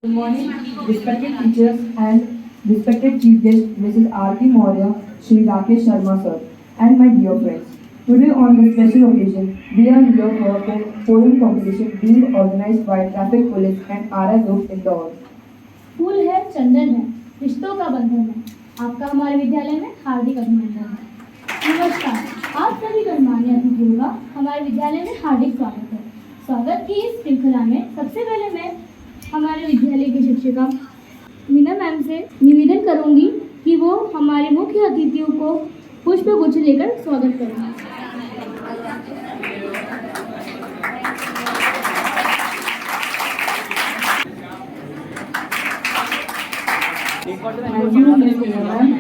Good morning, respected teachers and respected chief guest, Mrs. R.P. Maurya, Shri Rakesh Sharma sir, and my dear friends. Today on this special occasion, we are here for a poem competition being organized by Traffic Police and RI Group Indore. फूल है, चंदन है, रिश्तों का बंधन है। आपका हमारे विद्यालय में हार्दिक अभिनंदन है। नमस्कार, आप सभी गणमान्य अतिथियों का हमारे विद्यालय में हार्दिक स्वागत है। स्वागत की इस श्रृंखला में सबसे पहले मैं हमारे विद्यालय की शिक्षिका मीना मैम से निवेदन करूंगी कि वो हमारे मुख्य अतिथियों को पुष्प गुच्छ लेकर स्वागत करें। Thank you, Ms. Ma'am.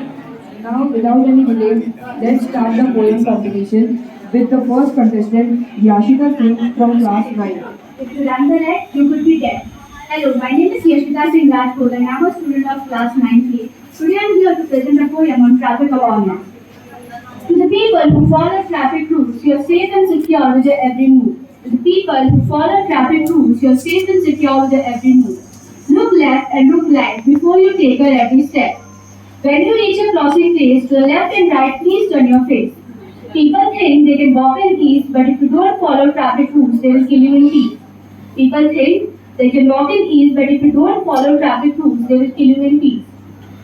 Now, without any delay, let's start the poem competition with the first contestant, Yashika Singh from class 9. If you run the red, you could be dead. Hello, my name is Yashika Singh Rajput and I am a student of class 9A. Today I am here to present a poem on traffic awareness. To the people who follow traffic rules, you are safe and secure with your every move. To the people who follow traffic rules, you are safe and secure with your every move. Look left and look right before you take your every step. When you reach a crossing place, to the left and right, please turn your face. People think they can walk in peace, but if you don't follow traffic rules, they will kill you in peace. People think they can walk in ease, but if you don't follow traffic rules, they will kill you in peace.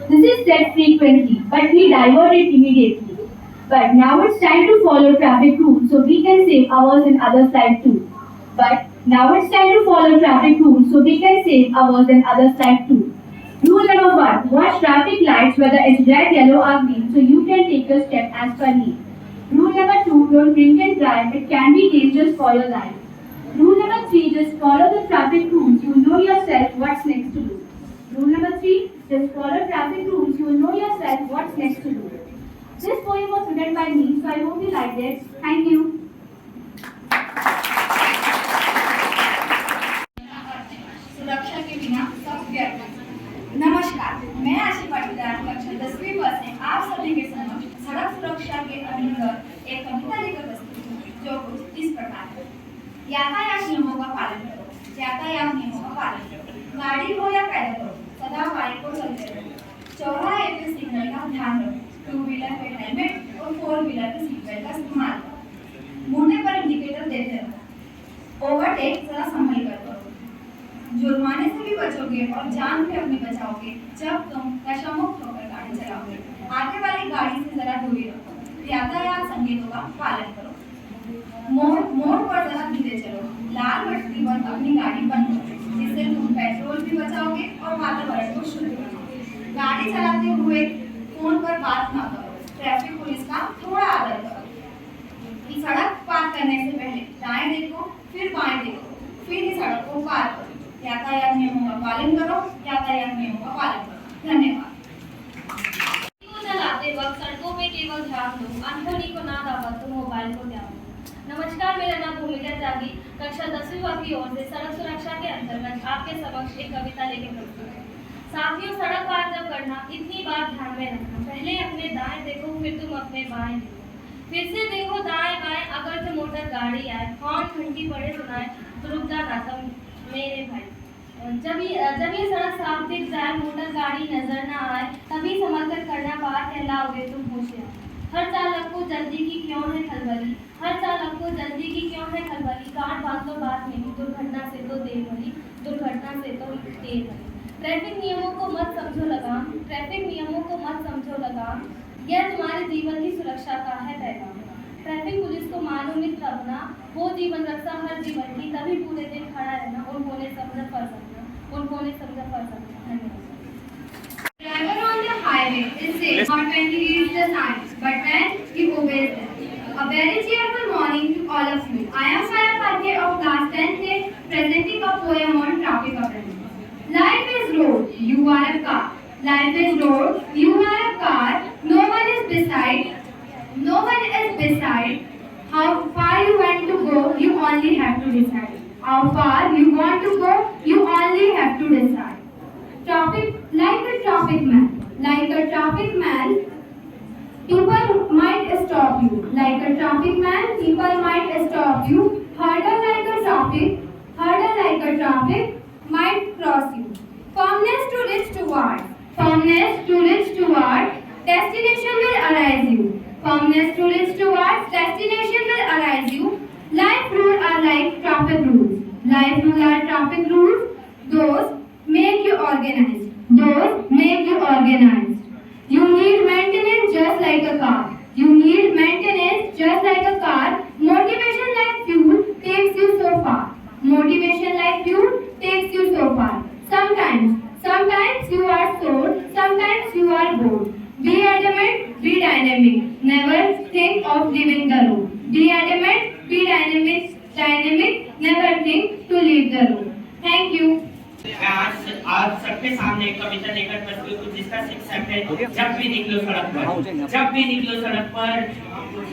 This is said frequently, but we divert it immediately. But now it's time to follow traffic rules so we can save ours and others' life too. But now it's time to follow traffic rules so we can save ours and others' life too. Rule number 1. Watch traffic lights whether it's red, yellow or green so you can take your step as per need. Rule number 2. Don't drink and drive. It can be dangerous for your life. Rule number 3. Just follow the traffic rules. You will know yourself what's next to do. Rule number 3. Just follow traffic rules. You will know yourself what's next to do. This poem was written by me, so I hope you liked it. Thank you. सुरक्षा के बिना सब व्यर्थ। नमस्कार, मैं आशी पाटीदार कक्षा 10वीं वर्ष में आप सभी के समक्ष सड़क सुरक्षा के अंतर्गत एक कविता लेकर उपस्थित हूँ, जो कुछ इस प्रकार है। यातायात नियमों का पालन करो, यातायात नियमों का पालन करो। गाड़ी हो या पैदल हो, सदा बाइक को चलते रहो। चौराहे पे सिग्नल का ध्यान रखो। 2 व्हीलर पे हेलमेट और 4 व्हीलर पे सीट बेल्ट का इस्तेमाल करो। मुड़ने पर इंडिकेटर देते रहो। ओवरटेक जरा संभल कर करो। जुर्माने से भी बचोगे और जान भी अपनी बचाओगे जब तुम नशा मुक्त होकर गाड़ी चलाओगे। आगे वाली गाड़ी से जरा दूरी रखो। यातायात संकेतों का पालन करो। मोड़ पर जरा धीरे चलो। लाल बत्ती पर अपनी गाड़ी बंद करो, जिससे तुम पेट्रोल भी बचाओगे और वातावरण को शुद्ध रखोगे। गाड़ी चलाते हुए फोन पर बात ना करो। ट्रैफिक पुलिस का थोड़ा आदर करो। सड़क पार करने से पहले दाएं देखो, फिर बाएं देखो, फिर ही सड़क को पार करो। यातायात नियमों का पालन करो, यातायात नियमों का पालन करो। धन्यवाद। को चलाते वक्त सड़कों पे केवल ध्यान दो, अनहोनी को ना दावा तो मोबाइल को ध्यान दो। नमस्कार, मेरा नाम भूमिका त्यागी कक्षा 10वीं की ओर से सड़क सुरक्षा के अंतर्गत आपके समक्ष एक कविता लेकर प्रस्तुत है। साथियों, सड़क पार जब करना इतनी बात ध्यान में रखना, पहले अपने दाएं देखो, फिर तुम अपने बाएं देखो, फिर से देखो दाएं बाएं। अगर जो मोटर गाड़ी आए, हॉर्न घंटी पड़े सुनाए तो रुक जाना तुम मेरे भाई। जब ये सड़क साफ दिख जाए, मोटर गाड़ी नजर ना आए, तभी संभल कर करना पार, कहलाओगे तुम होशियार। हर चालक को जल्दी की क्यों है खलबली, हर चालक को जल्दी की क्यों है खलबली। काट बात तो बात नहीं, दुर्घटना से तो देर भली, दुर्घटना से तो देर भली। ट्रैफिक नियमों को मत समझो लगाम, ट्रैफिक नियमों को मत समझो लगाम, यह तुम्हारे जीवन की सुरक्षा का है पैगाम। ट्रैफिक पुलिस को मानो मित्र अपना, वो जीवन रक्षा हर जीवन की, तभी पूरे दिन खड़ा रहना, उन्होंने समझा कर सकना, उन्होंने समझा कर सकना। धन्यवाद। Driver on the highway is safe not when he reads the signs, but when he obeys them. A very cheerful morning to all of you. I am Saya Patke of class 10A, presenting a poem on traffic awareness. Life is road, you are a car. Life is road, you are a car. No one is beside. No one is beside. How far you want to go, you only have to decide. How far you want to go, you only have to decide. Traffic, like a traffic man. Like a traffic man, people might stop you. Like a traffic man, people might stop you. Hurdle like a traffic might cross you. towards. Firmness to reach towards. Destination will arise you. Firmness to reach towards. Destination will arise you. Life rules are like traffic rules. Life rules are traffic rules. Those make you organized. Those make you organized. You need maintenance just like a car. You need maintenance just like a car. Motivation like fuel takes you so far. Motivation like fuel takes you so far. Sometimes you are sore, sometimes you are bored. Be adamant, be dynamic. Never think of leaving the road. Be adamant, be dynamic. Never think to leave the road. Thank you. मैं आज सबके सामने एक कविता लेकर प्रस्तुत हूँ जिसका शीर्षक है जब भी निकलो सड़क पर। जब भी निकलो सड़क पर,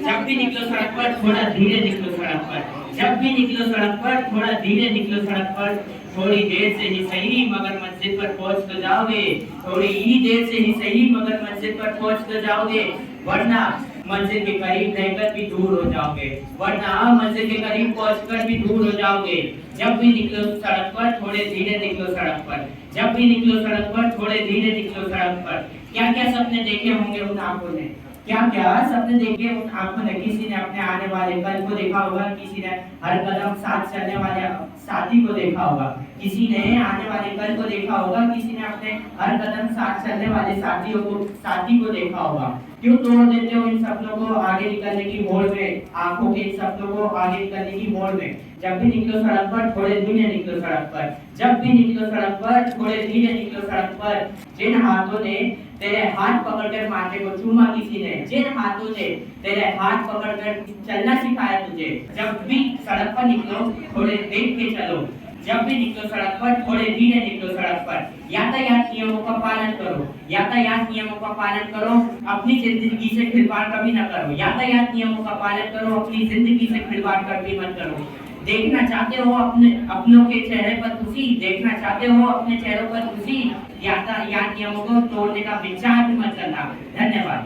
जब भी निकलो सड़क पर थोड़ा धीरे निकलो सड़क पर। जब भी निकलो सड़क पर थोड़ा धीरे निकलो सड़क पर। थोड़ी देर से ही सही मगर मंजिल पर पहुंच तो जाओगे। थोड़ी ही देर से ही सही मगर मंजिल पर पहुंच तो जाओगे, वरना मंजिल के करीब रहकर भी दूर हो जाओगे। वरना मंजिल के करीब पहुंचकर भी दूर हो जाओगे। जब भी निकलो सड़क पर थोड़े धीरे निकलो सड़क पर। जब भी निकलो सड़क पर थोड़े धीरे निकलो सड़क पर। क्या क्या सपने देखे होंगे उन आंखों ने, क्या क्या सपने देखे उन आंखों ने। किसी ने अपने आने वाले कल को देखा होगा, किसी ने हर कदम साथ चलने वाले साथी को देखा होगा, किसी ने आने वाले कल को देखा होगा, किसी ने अपने हर कदम साथ चलने वाले साथी को देखा होगा। क्यों तोड़ देते हो इन सपनों को आगे निकलने की होड़ में, आंखों के इन सपनों को आगे निकलने की होड़ में। जब भी निकलो सड़क पर थोड़े धीरे निकलो सड़क पर। जब भी निकलो सड़क पर थोड़े धीरे निकलो सड़क पर। जिन हाथों ने तेरे हाथ पकड़कर माथे को चूमा किसी ने, जिन हाथों ने तेरे हाथ पकड़कर चलना सिखाया तुझे। जब भी सड़क पर निकलो थोड़े देख के चलो। जब भी निकलो सड़क पर थोड़े धीरे निकलो सड़क पर। यातायात नियमों का पालन करो। यातायात नियमों का पालन करो। अपनी जिंदगी से खिलवाड़ कभी न करो। यातायात नियमों का पालन करो। अपनी जिंदगी से खिलवाड़ कभी मत करो। देखना चाहते हो अपनों के चेहरे पर खुशी, देखना चाहते हो अपने चेहरों पर खुशी, यातायात नियमों को तोड़ने का विचार भी मत करना। धन्यवाद।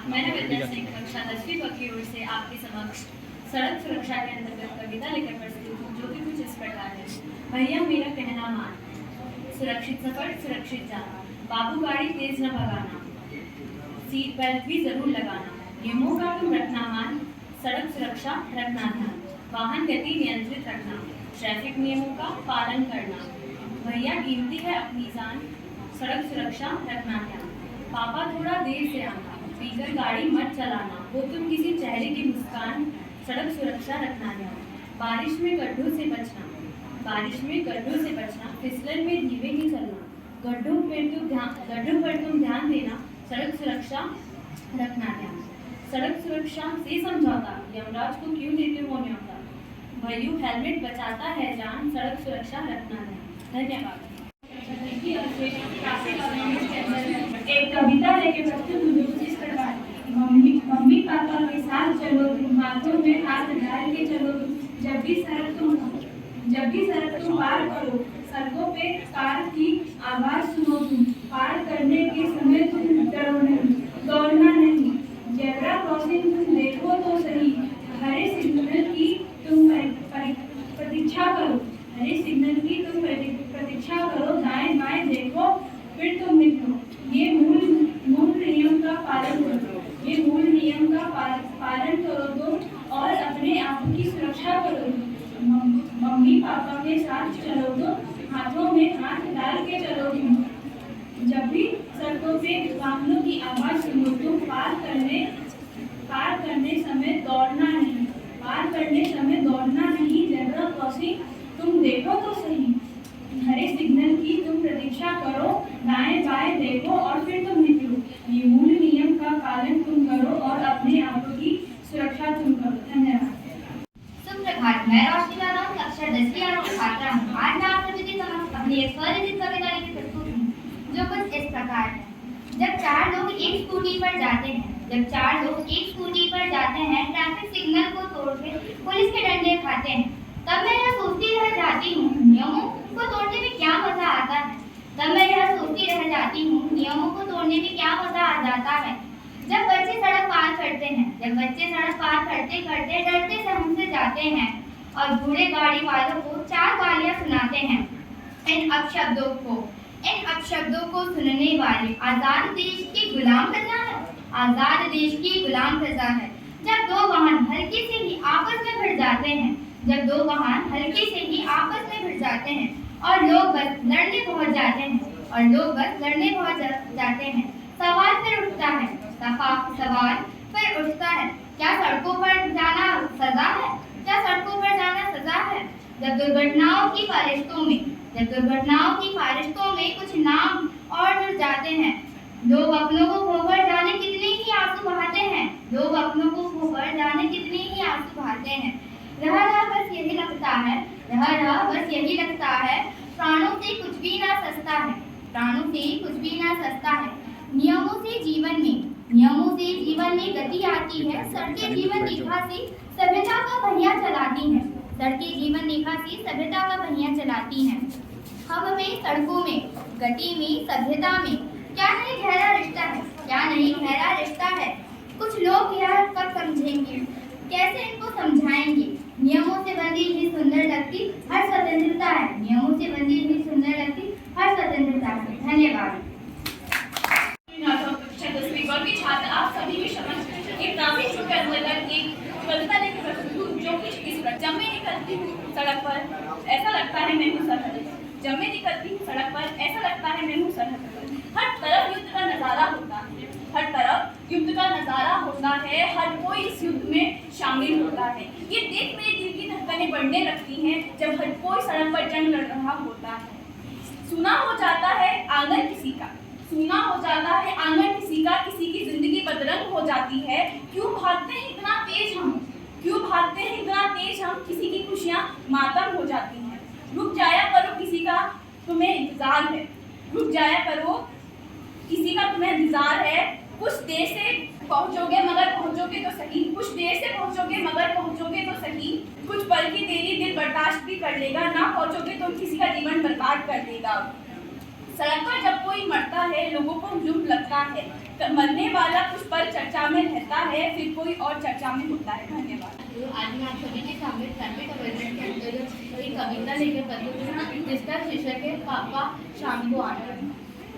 मैंने विद्या सिंह कक्षा 10वीं की ओर से आपके समक्ष सड़क सुरक्षा के अंतर्गत कविता लेकर प्रस्तुत हूँ, जो कि कुछ इस प्रकार है। भैया मेरा कहना मान, सुरक्षित सफर सुरक्षित जाना, बाबू गाड़ी तेज न भगाना, सीट बेल्ट भी जरूर लगाना, नियमों का तुम रखना मान, सड़क सुरक्षा रखना ध्यान, वाहन गति नियंत्रित रखना, ट्रैफिक नियमों का पालन करना, भैया कीमती है अपनी जान, सड़क सुरक्षा रखना ध्यान, पापा थोड़ा देर से आना, पीकर गाड़ी मत चलाना, वो तुम किसी चेहरे की मुस्कान, सड़क सुरक्षा रखना ध्यान, बारिश में गड्ढों से बचना, बारिश में गड्ढों से बचना, फिसलन में धीमे ही चलना, गड्ढों पर तुम ध्यान देना, सड़क सुरक्षा रखना ध्यान, सड़क सुरक्षा से समझौता, यमराज को क्यों देते हो न्योता, भैयू हेलमेट बचाता है जान, सड़क सुरक्षा रखना ध्यान। धन्यवाद। एक कविता लेके प्रस्तुत हूँ जो इस प्रकार है। मम्मी पापा के साथ चलो तुम, हाथों में हाथ डाल के चलो तुम, जब भी सड़क तुम पार करो, सड़कों पे कार की आवाज सुनो तुम, पार करने के समय तुम डरो नहीं, दौड़ना नहीं, जेब्रा क्रॉसिंग तुम देखो तो सही, हरे सिग्नल की तुम प्रतीक्षा करो, हरे सिग्नल की तुम प्रतीक्षा करो, दाएं बाएं देखो फिर तुम निकलो, ये मूल नियम का पालन करो, ये मूल नियम का पालन करो तुम और अपने आप की सुरक्षा करो। मम्मी पापा के साथ चलो तो, हाथों में हाथ डाल के चलो तुम, जब भी सड़कों पे वाहनों की आवाज सुनो तुम, पार करने समय दौड़ना नहीं, पार करने समय दौड़ना नहीं, जेब्रा क्रॉसिंग तुम देखो तो सही, हरे सिग्नल की तुम प्रतीक्षा करो, दाएं बाएं देखो और फिर तुम निकलो, ये मूल नियम का पालन तुम करो और अपने आप की सुरक्षा तुम करो। धन्यवाद। सुप्रभात, मैं रोशनी राणा कक्षा 10वीं की छात्रा हूँ। आज मैं आप सभी के समक्ष अपनी एक स्वरचित कविता लेकर प्रस्तुत हूँ, जो कुछ इस प्रकार है। जब चार लोग एक स्कूटी पर जाते हैं, ट्रैफिक सिग्नल को तोड़ते पुलिस के डंडे खाते हैं, तब मैं यह सोचती रह जाती हूँ नियमों को तोड़ने में क्या मजा आता है। नियमों को तोड़ने में क्या मजा आ जाता है। जब बच्चे सड़क पार करते करते डरते से हमसे जाते हैं और बूढ़े गाड़ी वालों को चार गालियां सुनाते हैं इन अपशब्दों को, इन अपशब्दों को सुनने वाले आजाद देश की गुलाम प्रजा है। आजाद देश की गुलाम प्रजा है। जब दो वाहन हल्के से ही आपस में भिड़ जाते हैं, जब दो वाहन हल्के से ही आपस में भिड़ जाते हैं और लोग बस लड़ने पहुंच जाते हैं, और लोग बस लड़ने पहुंच जाते हैं, सवाल फिर उठता है, सवाल फिर उठता है, क्या सड़कों पर जाना सजा है? क्या सड़कों पर जाना सजा है? जब दुर्घटनाओं की फारिश्तों में कुछ नाम और जुड़ जाते हैं, लोग अपनों को खोकर जाने कितने ही आंसू बहाते हैं, लोग अपनों को खोकर जाने कितने ही आंसू बहाते हैं। रह बस यही लगता है, बस यही लगता है, प्राणों से कुछ भी ना सस्ता है, प्राणों से कुछ भी ना सस्ता है। नियमों से जीवन में गति आती है, सड़कें जीवन रेखा से सभ्यता का पहिया चलाती हैं, सड़कें जीवन रेखा से सभ्यता का पहिया चलाती हैं। हम में, सड़कों में, गति में, सभ्यता में क्या नहीं गहरा रिश्ता है, क्या नहीं गहरा रिश्ता है। कुछ लोग यह कब समझेंगे, कैसे इनको समझाएंगे? नियमों से बंधी हुई सुंदर लगती हर स्वतंत्रता है, नियमों से बंधी हुई सुंदर लगती हर स्वतंत्रता है। धन्यवाद। के छात्र आप सभी भी समझ एक ट्रैफिक रूल के अंतर्गत एक कविता लेकर प्रस्तुत हूँ, जो कि इस प्रकार। जब मैं निकलती हूँ सड़क पर ऐसा लगता है मैं हूँ सरहद पर, जब मैं निकलती हूँ सड़क पर ऐसा लगता है मैं हूँ सरहद पर। हर तरफ युद्ध का नजारा होता है, हर तरफ युद्ध का नजारा होता है, हर कोई इस युद्ध में शामिल होता है। ये देख मेरे दिल की धड़कनें बढ़ने लगती हैं जब हर कोई सड़क पर जंग लड़ रहा होता है। सुना हो जाता है आंगन किसी का, सुना हो जाता है आंगन किसी का, किसी की जिंदगी बदरंग हो जाती है। क्यों भागते हैं इतना तेज हम, क्यों भागते हैं इतना तेज हम, किसी की खुशियां मातम हो जाती हैं। रुक जाया करो किसी का तुम्हें इंतजार है, रुक जाया करो किसी का तुम्हें इंतजार है। कुछ देर से पहुंचोगे मगर पहुंचोगे तो सही, कुछ देर से पहुंचोगे मगर पहुंचोगे तो सही। कुछ पल की देरी दिल बर्दाश्त भी कर लेगा, ना पहुंचोगे तो किसी का जीवन बर्बाद कर देगा। सड़क पर जब कोई मरता है लोगों को जुर्म लगता है, मरने वाला कुछ पल चर्चा में रहता है, फिर कोई और चर्चा में होता है। धन्यवाद। आज मैं आप सभी के सामने ट्रैफिक अवेयरनेस के अंतर्गत एक कविता लेकर प्रस्तुत हूँ, जिसका शीर्षक है पापा शाम को आना।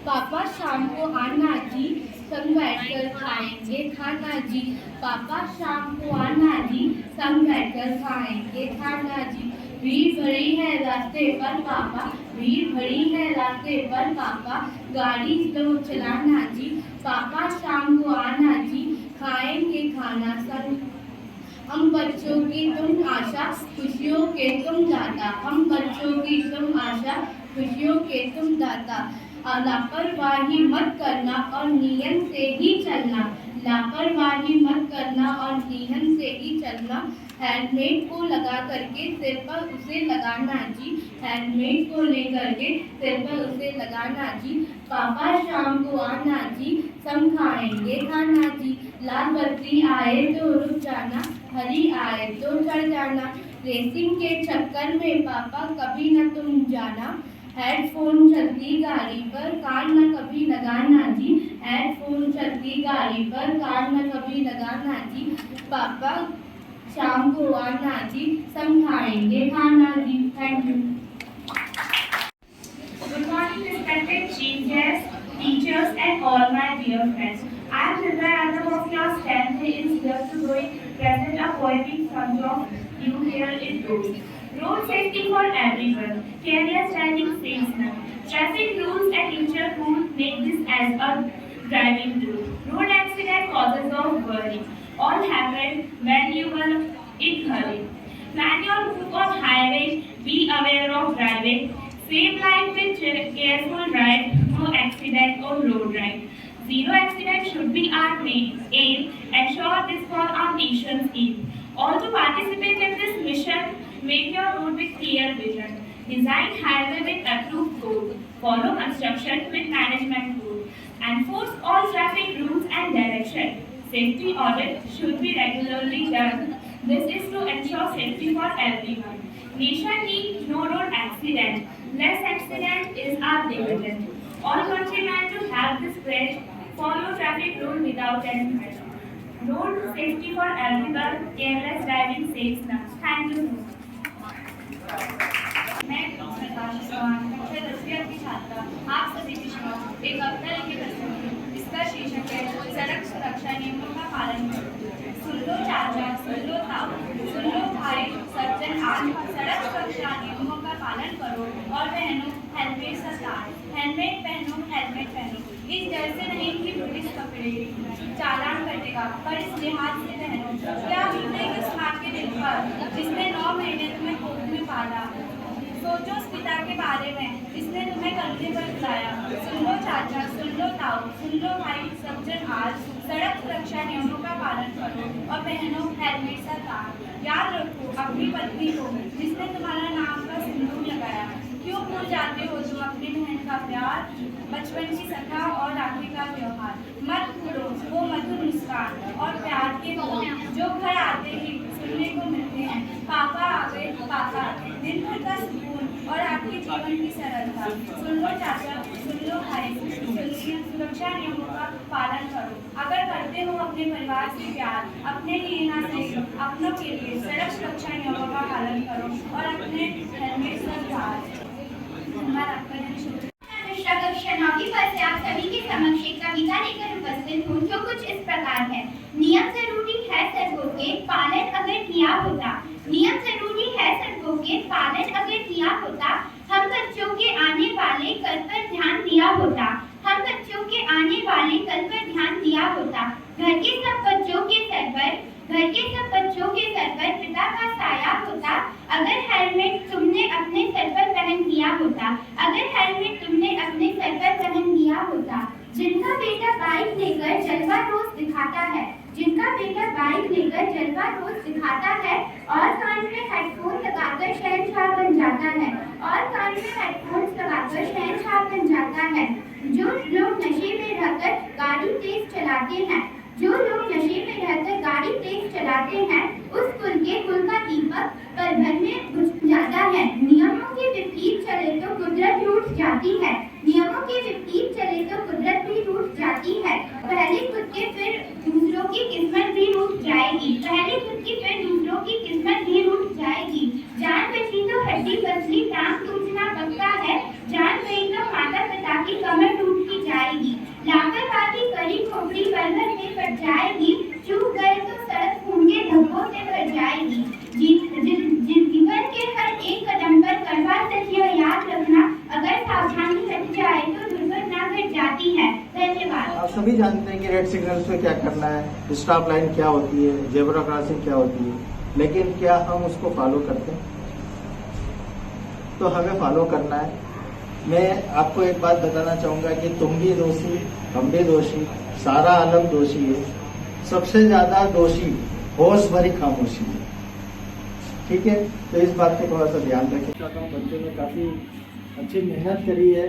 पापा शाम को आना जी, संग बैठकर खाएंगे खाना जी। पापा शाम को आना जी, संग बैठकर खाएंगे खाना जी। भीड़ भरी है रास्ते पर पापा, भीड़ भरी है रास्ते पर पापा, गाड़ी स्लो चलाना जी। पापा शाम को आना जी, खाएंगे खाना संग। हम बच्चों की तुम आशा, खुशियों के तुम दाता। हम बच्चों की तुम आशा, खुशियों के तुम दाता। लापरवाही मत करना और नियम से ही चलना, लापरवाही मत करना और नियम से ही चलना। हेलमेट को लगा करके सिर पर उसे लगाना जी, हेलमेट को लेकर के सिर पर उसे लगाना जी। पापा शाम को आना जी, सब खाएंगे खाना जी। लाल बत्ती आए तो रुक जाना, हरी आए तो चढ़ जाना। रेसिंग के चक्कर में पापा कभी न तुम जाना। हेडफोन चलती गाड़ी पर कान न कभी लगाना जी, हेडफोन चलती गाड़ी पर कान न कभी लगाना जी। पापा शाम को आना जी, सब खाएंगे खाना जी। Thank you. Good morning, respected chief guests, teachers, and all my dear friends. I am Hridaya Yadav of class 10th. Is here to present a poetic song of you here in road. Road safety for everyone. Careless driving saves none. Traffic rules and teacher rules make this as a driving rule. Road accident causes of worry. All happen when you are in hurry. Plan your move on highway. Be aware of driving. Save life with careful drive. No accident on road ride. Zero accident should be our main aim. Ensure this for our nation's aim. All to participate in this mission, make your road with clear vision. Design highway with approved code. Follow construction with management rule. Enforce all traffic rules and direction. Safety audit should be regularly done. This is to ensure safety for everyone. Nation needs no road accident. Less accident is our dividend. All countrymen to have this pledge. Follow traffic rule without any measure. Road safety for everyone. Careless driving saves none. Thank you. मैं कक्षा 10वीं की छात्रा आप एक कविता लिखी प्रस्तुत की जिसका शीर्षक है सड़क सुरक्षा नियमों का पालन करो। सुन लो चाचा, सुन लो ताऊ, सुन लो भाई, सज्जन आज, सड़क सुरक्षा नियमों का पालन करो और बहनों हेलमेट सरकार, हेलमेट पहनो, हेलमेट पहनो। इस डर से नहीं कि पुलिस पकड़ेगी, चालान कटेगा, पर इस लिहाज से पहनो। क्या बीते उस माँ के दिल पर जिसने 9 महीने तुम्हें कोख में पाला। सोचो उस पिता के बारे में जिसने तुम्हें कंधे पर उठाया। सुन लो चाचा, सुन लो ताऊ, सुन लो भाई, सज्जन आज, सड़क सुरक्षा नियमों का पालन करो और पहनो हेलमेट सरकार। याद रखो अपनी पत्नी को जिसने तुम्हारा नाम का सिंदूर लगाया। क्यों भूल जाते हो तुम अपनी बहन का प्यार, बचपन की सखा और राखी का त्योहार। मत भूलो वो मधुर मुस्कान और प्यार के बोल जो घर आते ही सुनने को मिलते हैं। पापा आवे, पापा आवे, दिन भर का सुकून और आपके जीवन की सरलता। सुन लो चाचा, सुन लो भाई, सुरक्षा नियमों का पालन करो। अगर करते हो अपने परिवार से प्यार, अपने लिए ना सही अपनों के लिए सड़क सुरक्षा नियमों का पालन करो और अपने हेलमेट सरकार। आपका दिन शुभ। कक्षा 9वीं पर से आप सभी के समक्ष एक कविता लेकर उपस्थित हूँ जो कुछ इस प्रकार है। नियम जरूरी है सबों के, पालन अगर किया होता। नियम जरूरी है सबों के, पालन अगर किया होता। हम बच्चों के आने वाले कल पर ध्यान दिया होता। हम बच्चों के आने वाले कल पर ध्यान दिया होता। घर के सब बच्चों के सर पर, घर के सब बच्चों के सर पर पिता का साया होता। अगर हेलमेट तुमने अपने सर पर पहन दिया होता। अगर हेलमेट तुमने अपने सर पर पहन दिया होता। जिनका बेटा बाइक लेकर जलवा रोज दिखाता है, जिनका बेटा बाइक लेकर जलवा रोज दिखाता है और कान में हेडफोन लगाकर शहंशाह बन जाता है, और कान में हेडफोन लगाकर शहंशाह बन जाता है। जो लोग नशे में रहकर गाड़ी तेज चलाते हैं, जो लोग नशे में रहकर गाड़ी तेज चलाते हैं, उस कुल का दीपक पल भर में बुझ जाता है। नियमों के विपरीत चले तो कुदरत रूठ जाती है। नियमों के विपरीत चले तो कुदरत भी रूठ जाती है। पहले खुद के फिर दूसरों की किस्मत भी रूठ जाएगी। पहले खुद की फिर दूसरों की किस्मत भी रूठ जाएगी। जान बची तो हड्डी बचली, प्राण टूटना पक्का है। जान गई तो माता पिता की कमर टूट की जाएगी। लापरवाही करी खोपड़ी बंधन में कट जाएगी। चूक गए तो सड़क खून के धब्बों से भर जाएगी। जीवन के हर एक कदम पर कड़वा सत्य याद रखना, अगर सावधानी हट जाए तो दुर्घटना घट जाती है। धन्यवाद। आप सभी जानते हैं कि रेड सिग्नल्स में क्या करना है, स्टॉप लाइन क्या होती है, जेब्रा क्रॉसिंग क्या होती है, लेकिन क्या हम उसको फॉलो करते हैं? तो हमें फॉलो करना है। मैं आपको एक बात बताना चाहूंगा कि तुम भी दोषी, हम भी दोषी, सारा आलम दोषी है। सबसे ज्यादा दोषी होश भरी खामोशी है। ठीक है, तो इस बात को थोड़ा सा ध्यान रखें। बच्चों ने काफी अच्छी मेहनत करी है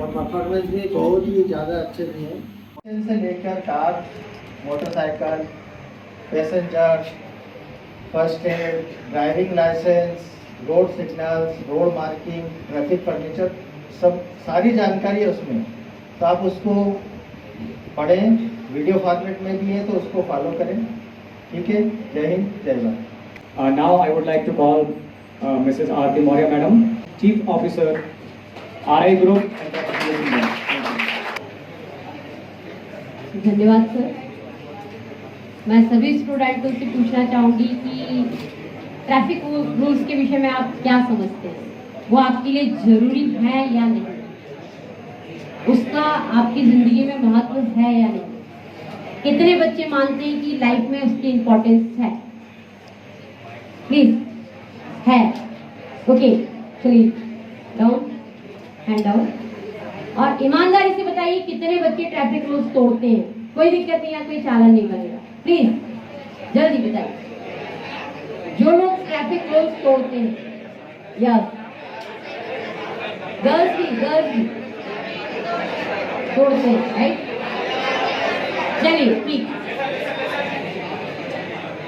और परफॉर्मेंस भी बहुत ही ज्यादा अच्छे दिए हैं। से लेकर car, motorcycle, passenger, first aid, driving licence, road signals, road marking, traffic furniture, सब सारी जानकारी है उसमें। तो आप उसको पढ़ें, वीडियो फॉर्मेट में भी है तो उसको फॉलो करें। ठीक है, जय हिंद, जय Bharat. Now I would like to call Mrs. Aarti Maurya Madam, Chief Officer, RI Group. धन्यवाद सर। मैं सभी स्टूडेंटों से पूछना चाहूँगी कि ट्रैफिक रूल्स के विषय में आप क्या समझते हैं? वो आपके लिए जरूरी है या नहीं? उसका आपकी ज़िंदगी में महत्व है या नहीं? कितने बच्चे मानते हैं कि लाइफ में उसकी इम्पोर्टेंस है? प्लीज है। ओके, चलिए डाउन, हैंड डाउन। और ईमानदारी से बताइए कितने बच्चे ट्रैफिक रूल्स तोड़ते हैं? कोई दिक्कत नहीं है, कोई चालान नहीं बनेगा। प्लीज जल्दी बताइए। जो लोग ट्रैफिक रूल्स तोड़ते हैं, यस, गर्ल्स भी तोड़ते हैं, राइट? चलिए प्लीज।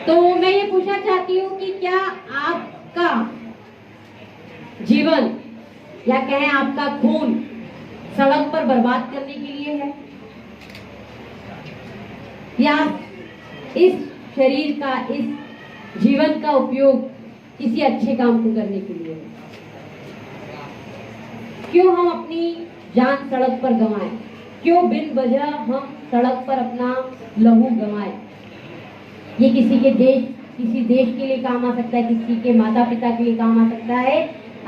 तो मैं ये पूछना चाहती हूँ कि क्या आपका जीवन या कहें आपका खून सड़क पर बर्बाद करने के लिए है, या इस शरीर का, इस जीवन का उपयोग किसी अच्छे काम को करने के लिए है? क्यों हम अपनी जान सड़क पर गंवाएं? क्यों बिन वजह हम सड़क पर अपना लहू गंवाएं। ये किसी देश के लिए काम आ सकता है, किसी के माता पिता के लिए काम आ सकता है।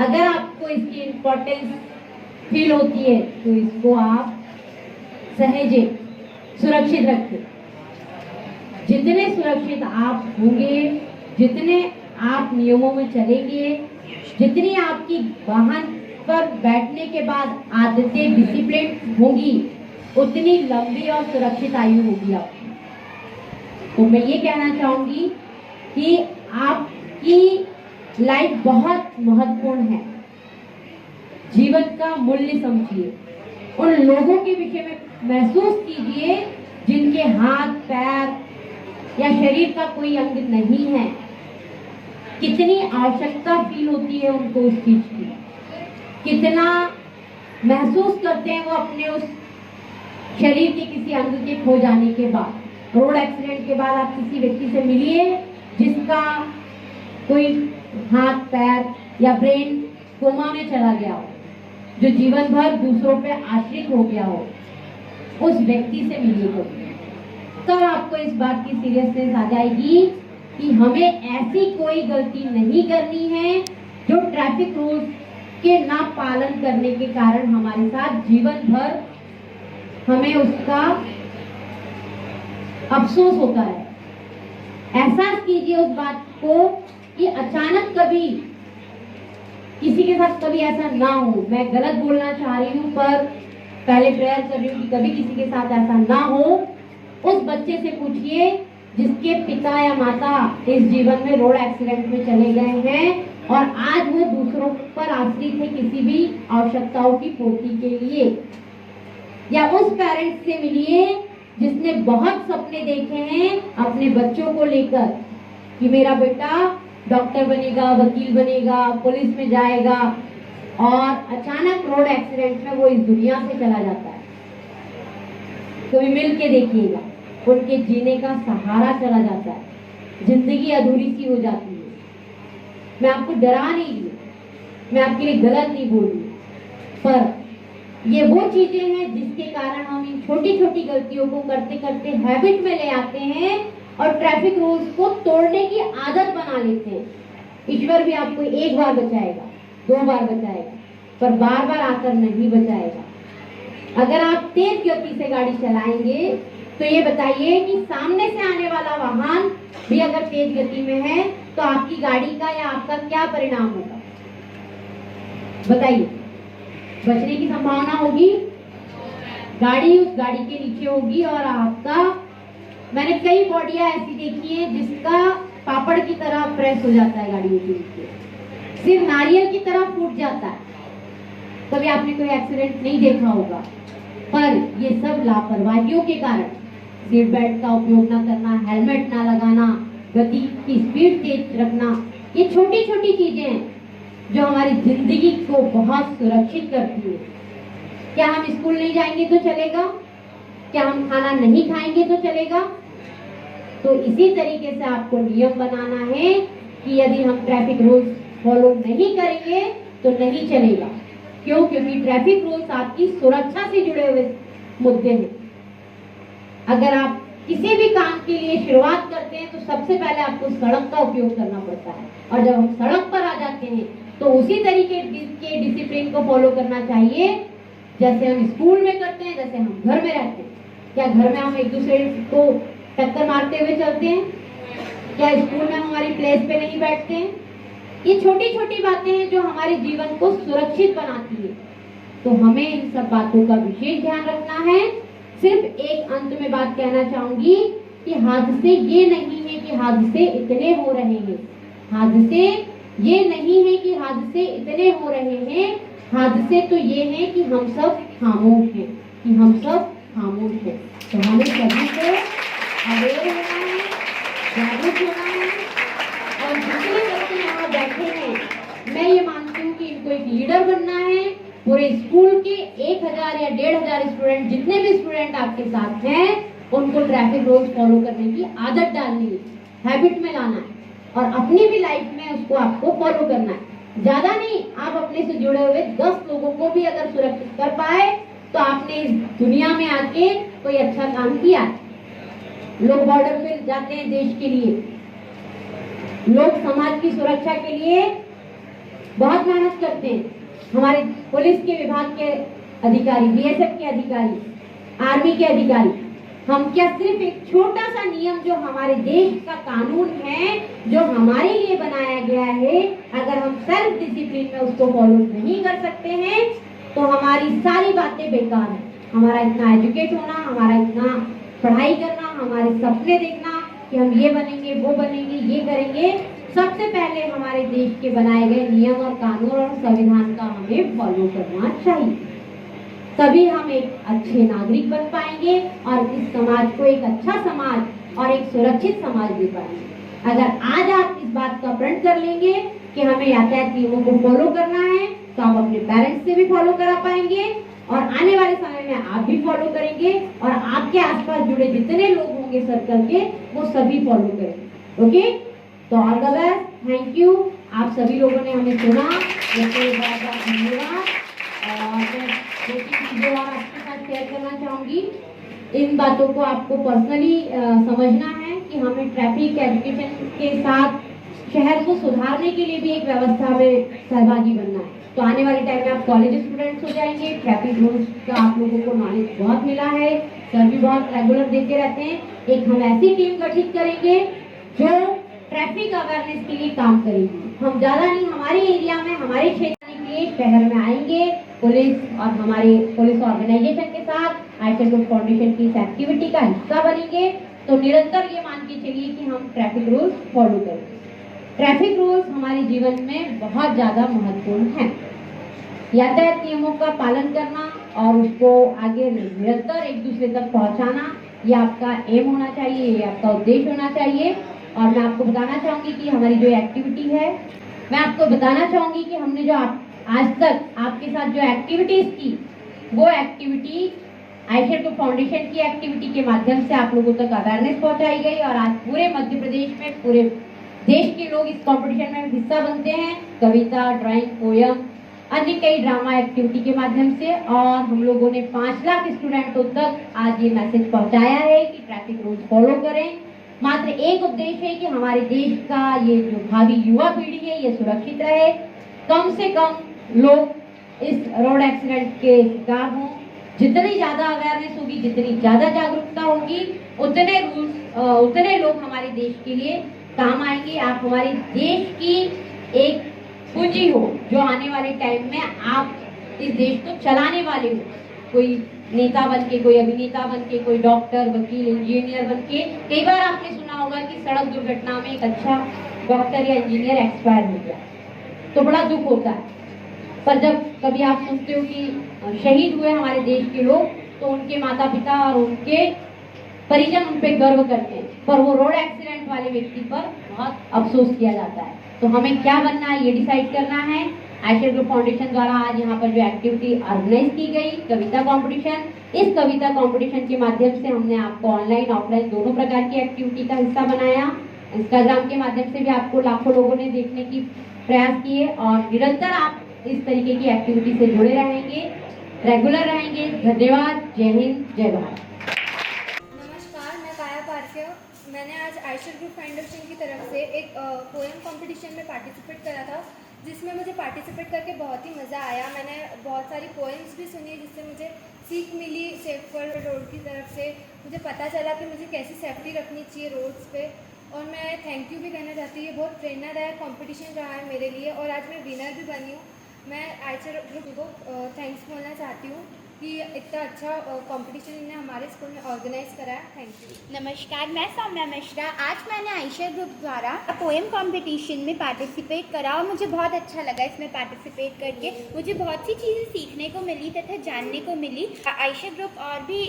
अगर आपको इसकी इम्पोर्टेंस फील होती है तो इसको आप सहेजे, सुरक्षित रखें। जितने सुरक्षित आप होंगे, जितने आप नियमों में चलेंगे, जितनी आपकी वाहन पर बैठने के बाद आदतें डिसिप्लिन होंगी, उतनी लंबी और सुरक्षित आयु होगी आपकी। तो मैं ये कहना चाहूंगी कि आपकी लाइफ बहुत महत्वपूर्ण है। जीवन का मूल्य समझिए, उन लोगों के विषय में महसूस कीजिए जिनके हाथ पैर या शरीर का कोई अंग नहीं है। कितनी आवश्यकता फील होती है उनको उस चीज की, कितना महसूस करते हैं वो अपने उस शरीर के किसी अंग के खो जाने के बाद। रोड एक्सीडेंट के बाद आप किसी व्यक्ति से मिलिए जिसका कोई हाथ पैर या ब्रेन कोमा में चला गया हो, जो जीवन भर दूसरों पे आश्रित हो गया हो, उस व्यक्ति से मिलिए कभी। तब आपको इस बात की सीरियसनेस आ जाएगी कि हमें ऐसी कोई गलती नहीं करनी है जो ट्रैफिक रूल्स के ना पालन करने के कारण हमारे साथ जीवन भर हमें उसका अफसोस होता है। एहसास कीजिए उस बात को कि अचानक कभी किसी के साथ कभी ऐसा ना हो। मैं गलत बोलना चाह रही हूँ पर पहले प्रेयर कर रही हूँ कि कभी किसी के साथ ऐसा ना हो। उस बच्चे से पूछिए जिसके पिता या माता इस जीवन में रोड एक्सीडेंट में चले गए हैं और आज वो दूसरों पर आश्रित है किसी भी आवश्यकताओं की पूर्ति के लिए। या उस पेरेंट्स से मिलिए जिसने बहुत सपने देखे हैं अपने बच्चों को लेकर कि मेरा बेटा डॉक्टर बनेगा, वकील बनेगा, पुलिस में जाएगा, और अचानक रोड एक्सीडेंट में वो इस दुनिया से चला जाता है। कभी मिल के देखिएगा, उनके जीने का सहारा चला जाता है, जिंदगी अधूरी सी हो जाती है। मैं आपको डरा नहीं रही, मैं आपके लिए गलत नहीं बोल रही, पर ये वो चीजें हैं जिसके कारण हम इन छोटी छोटी गलतियों को करते करते हैबिट में ले आते हैं और ट्रैफिक रूल्स को तोड़ने की आदत बना लेते हैं। ईश्वर भी आपको एक बार बचाएगा, 2 बार बचाएगा, पर बार बार आकर नहीं बचाएगा। अगर आप तेज गति से गाड़ी चलाएंगे तो ये बताइए कि सामने से आने वाला वाहन भी अगर तेज गति में है तो आपकी गाड़ी का या आपका क्या परिणाम होगा? बताइए। बचने की संभावना होगी, गाड़ी उस गाड़ी के नीचे होगी और आपका, मैंने कई बॉडियां ऐसी देखी है जिसका पापड़ की तरह प्रेस हो जाता है गाड़ियों के नीचे, सिर्फ नारियल की तरह फूट जाता है। कभी आपने कोई एक्सीडेंट नहीं देखा होगा, पर ये सब लापरवाहियों के कारण, सीट बेल्ट का उपयोग ना करना, हेलमेट ना लगाना, गति की स्पीड तेज रखना, ये छोटी छोटी चीजें हैं जो हमारी जिंदगी को बहुत सुरक्षित करती है। क्या हम स्कूल नहीं जाएंगे तो चलेगा? क्या हम खाना नहीं खाएंगे तो चलेगा? तो इसी तरीके से आपको नियम बनाना है कि यदि हम ट्रैफिक रूल्स फॉलो नहीं करेंगे तो नहीं चलेगा। क्यों? क्योंकि ट्रैफिक रूल्स आपकी सुरक्षा से जुड़े हुए मुद्दे हैं। अगर आप किसी भी काम के लिए शुरुआत करते हैं तो सबसे पहले आपको सड़क का उपयोग करना पड़ता है, और जब हम सड़क पर आ जाते हैं तो उसी तरीके के डिसिप्लिन को फॉलो करना चाहिए जैसे हम स्कूल में करते हैं, जैसे हम घर में रहते हैं। क्या घर में हम एक दूसरे को टक्कर मारते हुए चलते हैं? क्या स्कूल में हमारी प्लेस पे नहीं बैठते हैं? ये छोटी छोटी बातें हैं जो हमारे जीवन को सुरक्षित बनाती है। तो हमें इन सब बातों का विशेष ध्यान रखना है। सिर्फ एक अंत में बात कहना चाहूंगी कि हादसे ये नहीं है कि हादसे इतने हो रहे हैं, हादसे ये नहीं है कि हादसे इतने हो रहे हैं, हादसे तो ये है कि हम सब खामोश हैं, कि हम सब खामोश हैं। तो हमें सभी को अवेयर होना है, जागरूक होना है, और जितने बच्चे यहाँ बैठे हैं मैं ये मानती हूँ कि इनको एक लीडर बनना है। पूरे स्कूल के 1000 या 1500 स्टूडेंट, जितने भी स्टूडेंट आपके साथ हैं, उनको ट्रैफिक रूल्स फॉलो करने की आदत डालनी है, हैबिट में लाना है, और अपनी भी लाइफ में उसको आपको फॉलो करना है। ज्यादा नहीं, आप अपने से जुड़े हुए 10 लोगों को भी अगर सुरक्षित कर पाए तो तो आपने इस दुनिया में आके कोई अच्छा काम किया। लोग बॉर्डर पे जाते हैं देश के लिए, लोग समाज की सुरक्षा के लिए बहुत मेहनत करते हैं। हमारे पुलिस के विभाग के अधिकारी, बीएसएफ के अधिकारी, आर्मी के अधिकारी, हम क्या सिर्फ एक छोटा सा नियम जो हमारे देश का कानून है, जो हमारे लिए बनाया गया है, अगर हम सेल्फ डिसिप्लिन में उसको फॉलो नहीं कर सकते हैं तो हमारी सारी बातें बेकार है। हमारा इतना एजुकेट होना, हमारा इतना पढ़ाई करना, हमारे सपने देखना कि हम ये बनेंगे, वो बनेंगे, ये करेंगे, सबसे पहले हमारे देश के बनाए गए नियम और कानून और संविधान का हमें फॉलो करना चाहिए। तभी हम एक अच्छे नागरिक बन पाएंगे और इस समाज को एक अच्छा समाज और एक सुरक्षित समाज दे पाएंगे। अगर आज आप इस बात का प्रण कर लेंगे कि हमें यातायात नियमों को फॉलो करना है, तो आप अपने पेरेंट्स से भी फॉलो करा पाएंगे और आने वाले समय में आप भी फॉलो करेंगे और आपके आसपास जुड़े जितने लोग होंगे सर्कल के, वो सभी फॉलो करेंगे। ओके, तो all the best, thank you. आप सभी लोगों ने हमें सुना, इसके बहुत बहुत धन्यवाद। और मैं दो तीन चीज़ें और आपके साथ शेयर करना चाहूँगी। इन बातों को आपको पर्सनली समझना है कि हमें ट्रैफिक एजुकेशन के साथ शहर को सुधारने के लिए भी एक व्यवस्था में सहभागी बनना है। तो आने वाले टाइम में आप कॉलेज स्टूडेंट्स हो जाएंगे। ट्रैफिक रूल्स का आप लोगों को नॉलेज बहुत मिला है, सर भी बहुत रेगुलर देते रहते हैं। एक हम ऐसी टीम गठित करेंगे जो ट्रैफिक अवेयरनेस के लिए काम करेगी। हम ज़्यादा नहीं, हमारे एरिया में, हमारे क्षेत्र के शहर में आएंगे पुलिस और हमारे पुलिस ऑर्गेनाइजेशन के साथ आईशर ग्रुप फाउंडेशन की इस एक्टिविटी का हिस्सा बनेंगे। तो निरंतर ये मान के चलिए कि हम ट्रैफिक रूल्स फॉलो करेंगे। ट्रैफिक रूल्स हमारे जीवन में बहुत ज़्यादा महत्वपूर्ण हैं। यातायात नियमों का पालन करना और उसको आगे निरंतर एक दूसरे तक पहुंचाना, ये आपका एम होना चाहिए, ये आपका उद्देश्य होना चाहिए। और मैं आपको बताना चाहूँगी कि हमारी जो एक्टिविटी है, मैं आपको बताना चाहूँगी कि हमने जो आज तक आपके साथ जो एक्टिविटीज़ की, वो एक्टिविटी आईशर ग्रुप फाउंडेशन की एक्टिविटी के माध्यम से आप लोगों तक अवेयरनेस पहुँचाई गई और आज पूरे मध्य प्रदेश में, पूरे देश के लोग इस कंपटीशन में हिस्सा बनते हैं। कविता, ड्राइंग, पोयम, अन्य कई ड्रामा एक्टिविटी के माध्यम से। और हम लोगों ने 5 लाख स्टूडेंटों तक आज ये मैसेज पहुंचाया है कि ट्रैफिक रूल्स फॉलो करें। मात्र एक उद्देश्य है कि हमारे देश का ये जो भावी युवा पीढ़ी है, ये सुरक्षित रहे, कम से कम लोग इस रोड एक्सीडेंट के शिकार हों। जितनी ज़्यादा अवेयरनेस होगी, जितनी ज़्यादा जागरूकता होगी, उतने लोग हमारे देश के लिए काम आएंगे। आप हमारे देश की एक पूंजी हो जो आने वाले टाइम में आप इस देश को चलाने वाले हो। कोई नेता बन के, कोई अभिनेता बन के, कोई डॉक्टर, वकील, इंजीनियर बन के। कई बार आपने सुना होगा कि सड़क दुर्घटना में एक अच्छा डॉक्टर या इंजीनियर एक्सपायर हो गया, तो बड़ा दुख होता है। पर जब कभी आप सुनते हो कि शहीद हुए हमारे देश के लोग, तो उनके माता पिता और उनके परिजन उन पर गर्व करते हैं, पर वो रोड एक्सीडेंट वाले व्यक्ति पर बहुत अफसोस किया जाता है। तो हमें क्या बनना है, ये डिसाइड करना है। आईशर ग्रुप फाउंडेशन द्वारा आज यहाँ पर जो एक्टिविटी ऑर्गेनाइज की गई, कविता कंपटीशन, इस कविता कंपटीशन के माध्यम से हमने आपको ऑनलाइन ऑफलाइन दोनों प्रकार की एक्टिविटी का हिस्सा बनाया। इंस्टाग्राम के माध्यम से भी आपको लाखों लोगों ने देखने की प्रयास किए और निरंतर आप इस तरीके की एक्टिविटी से जुड़े रहेंगे, रेगुलर रहेंगे। धन्यवाद। जय हिंद, जय भारत। नमस्कार, मैं काया पारखे। मैंने आज आईशर ग्रुप फाउंडेशन की तरफ से एक पोएम कंपटीशन में पार्टिसिपेट करा था, जिसमें मुझे पार्टिसिपेट करके बहुत ही मज़ा आया। मैंने बहुत सारी पोएम्स भी सुनी जिससे मुझे सीख मिली। सेफ फॉर रोड की तरफ से मुझे पता चला कि मुझे कैसी सेफ्टी रखनी चाहिए रोड्स पे। और मैं थैंक यू भी कहना चाहती हूँ, ये बहुत प्रेरणादायक कंपटीशन रहा है मेरे लिए और आज मैं विनर भी बनी हूँ। मैं आईशर ग्रुप को थैंक्स बोलना चाहती हूँ कि इतना अच्छा कंपटीशन इन्हें हमारे स्कूल में ऑर्गेनाइज कराया। Thank you. नमस्कार, मैं सौम्या मिश्रा। आज मैंने आईशर ग्रुप द्वारा पोएम कंपटीशन में पार्टिसिपेट करा और मुझे बहुत अच्छा लगा इसमें पार्टिसिपेट करके। मुझे बहुत सी चीज़ें सीखने को मिली तथा जानने को मिली। आईशर ग्रुप और भी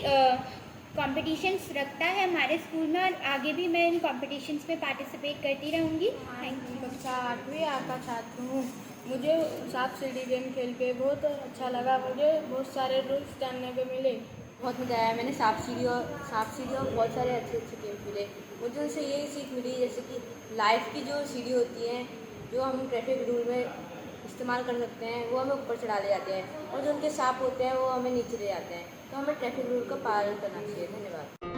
कॉम्पिटिशन्स रखता है हमारे स्कूल में और आगे भी मैं इन कॉम्पिटिशन्स में पार्टिसिपेट करती रहूँगी। Thank you. कक्षा 8वीं A का छात्र हूँ। मुझे सांप सीढ़ी गेम खेल के बहुत अच्छा लगा। मुझे बहुत सारे रूल्स जानने को मिले, बहुत मज़ा आया। मैंने सांप सीढ़ी और बहुत सारे अच्छे गेम खेले। मुझे उनसे यही सीख मिली जैसे कि लाइफ की जो सीढ़ी होती है, जो हम ट्रैफिक रूल में इस्तेमाल कर सकते हैं वो हमें ऊपर चढ़ा ले जाते हैं, और जो उनके सांप होते हैं वो हमें नीचे ले जाते हैं। तो हमें ट्रैफिक रूल का पालन करना चाहिए। धन्यवाद।